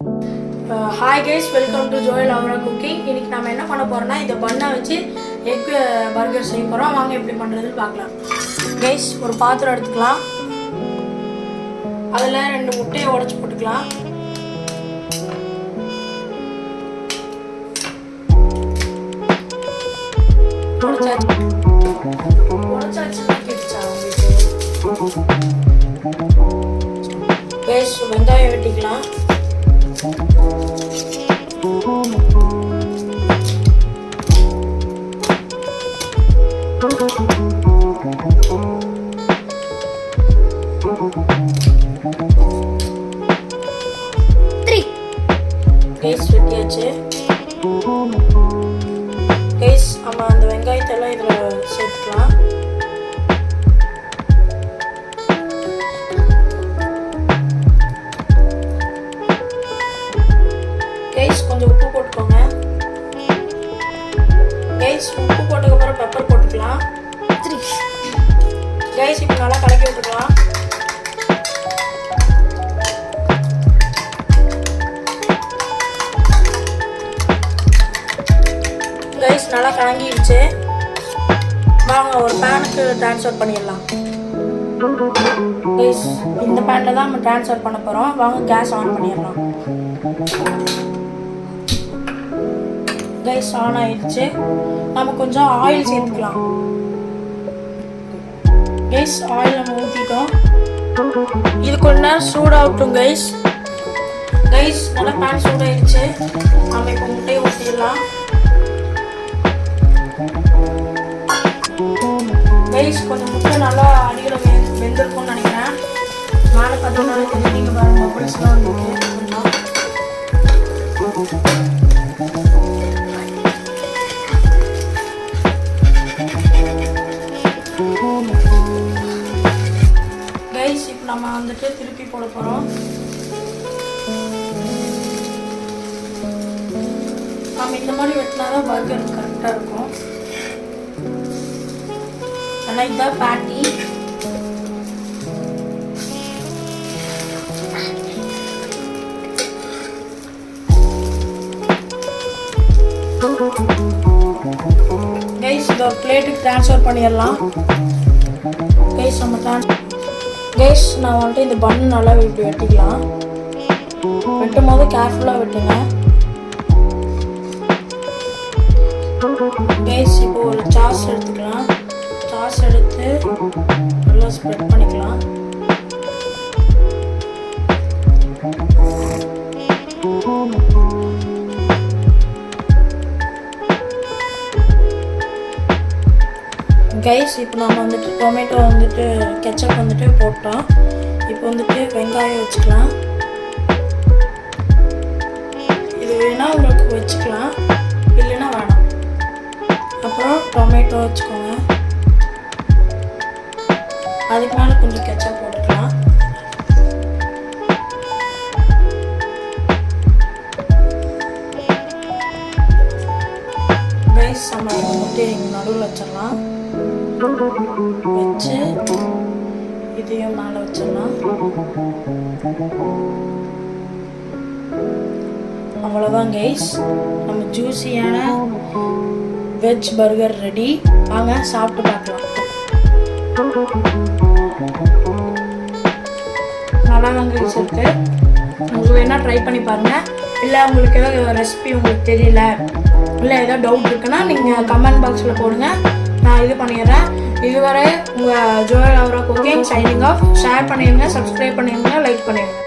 Hi guys, welcome to Joel Aura Cooking. இன்னைக்கு நாம என்ன பண்ண போறோம்னா இந்த பண்ணை வச்சு எக் பர்கர் செய்ய போறோம். வாங்க எப்படி பண்றதுன்னு பார்க்கலாம். Guys, ஒரு பாத்திரம் எடுத்துக்கலாம். அதுல 2 முட்டையை உடைச்சு போட்டுக்கலாம். உடைச்சாச்சுன்னா கிட்டச்சா Guys, வெங்காயம் வெட்டிக்கலாம். Guys, வெட்டியாச்சு. Guys, நம்ம அந்த வெங்காயத்தை எல்லாம் இதுல சேர்த்துக்கலாம். Guys, கொஞ்சம் உப்பு போட்டுக்கோங்க. Guys, உப்பு போட்டதுக்கு அப்புறம் பெப்பர் போட்டுக்கலாம். Guys, இப்போ நல்லா கலக்கி விட்டுக்கலாம். Guys, நல்லா கலங்கிடுச்சு. வாங்க ஒரு பேனுக்கு ட்ரான்ஸ்ஃபர் பண்ணிடலாம். Guys, இந்த பேன்ல தான் நம்ம ட்ரான்ஸ்ஃபர் பண்ண போறோம். வாங்க கேஸ் ஆன் பண்ணிடலாம். Guys, ஆன் ஆயிடுச்சு. நம்ம கொஞ்சம் ஆயில் சேர்த்துக்கலாம். Guys, ஆயில் நம்ம ஊத்திட்டோம். இது கொஞ்ச நேரம் சூடாகட்டும் guys. Guys, நல்லா பேன் சூடாயிடுச்சு. நம்ம இப்போ முட்டையை ஊத்திடலாம். Guys, கொஞ்சம் முட்டை நல்லா அடியில் வெந்திருக்கும்னு நினைக்கிறேன். மேலே பார்த்தோம்னா நீங்கள் பாருங்க பபிள்ஸ்லாம் வந்துருக்கு. Guys, இப்போ நம்ம வந்துட்டு திருப்பி போட போகிறோம். நம்ம இந்த மாதிரி வெட்டினா தான் பர்கர் கரெக்டாக இருக்கும். ஆனால் இதுதான் பேட்டி. Guys, இந்த பிளேட்டுக்கு ட்ரான்ஸ்ஃபர் பண்ணிடலாம். Guys, Guys, நான் வந்துட்டு இந்த பண்ணு நல்லா இப்படி வெட்டிக்கலாம். வெட்டும் போது கேர்ஃபுல்லாக வெட்டுங்க. Guys, இப்போ ஒரு சாஸ் எடுத்துக்கலாம். சாஸ் எடுத்து நல்லா ஸ்ப்ரெட் பண்ணிக்கலாம். Guys, இப்போ நம்ம வந்துட்டு டொமேட்டோ வந்துட்டு கெச்சப் வந்துட்டு போட்டோம். இப்போ வந்துட்டு வெங்காயம் வச்சுக்கலாம். இது வேணா உங்களுக்கு வச்சுக்கலாம், இல்லைன்னா வேணாம். அப்புறம் டொமேட்டோ வச்சுக்கோங்க. அதுக்கு மேலே கொஞ்சம் கெச்சப் போட்டுக்கலாம். Guys, நம்ம இதை வந்துட்டு எங்கள் நடுவில் வச்சிடலாம். வச்சு இதையும் மேலே வச்சிடலாம். அவ்வளோதான் கைஸ், நம்ம ஜூஸியான வெஜ் பர்கர் ரெடி. வாங்க சாப்பிட்டு பார்க்கலாம். நல்லா தான் கைஸ் இருக்கு. உங்களுக்கு வேணால் ட்ரை பண்ணி பாருங்கள். இல்லை உங்களுக்கு ஏதாவது ரெசிபி உங்களுக்கு தெரியல, இல்லை ஏதாவது டவுட் இருக்குன்னா நீங்கள் கமெண்ட் பாக்ஸில் போடுங்க, நான் இது பண்ணிடுறேன். இதுவரை உங்கள் Joel aura cooking signing off. Share பண்ணிடுங்க, சப்ஸ்கிரைப் பண்ணிடுங்க, லைக் பண்ணிடுங்க.